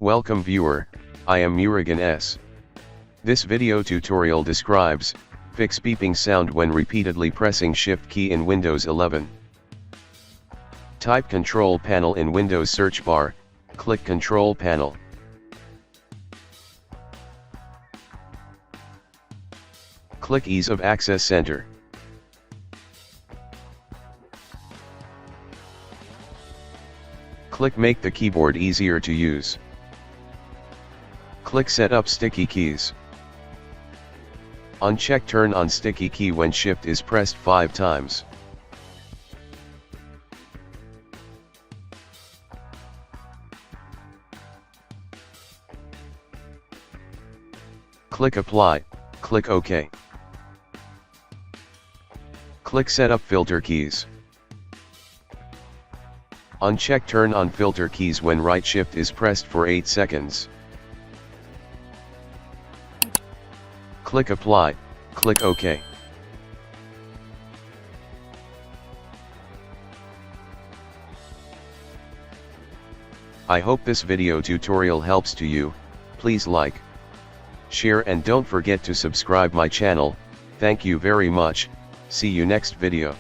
Welcome viewer, I am Murugan S. This video tutorial describes, fix beeping sound when repeatedly pressing Shift key in Windows 11. Type Control Panel in Windows search bar, click Control Panel. Click Ease of Access Center. Click Make the keyboard easier to use. Click Set up sticky keys. Uncheck Turn on sticky key when Shift is pressed 5 times. Click Apply, click OK. Click Set up filter keys. Uncheck Turn on filter keys when right shift is pressed for 8 seconds. Click Apply, click OK. I hope this video tutorial helps to you. Please like, share and don't forget to subscribe my channel. Thank you very much. See you next video.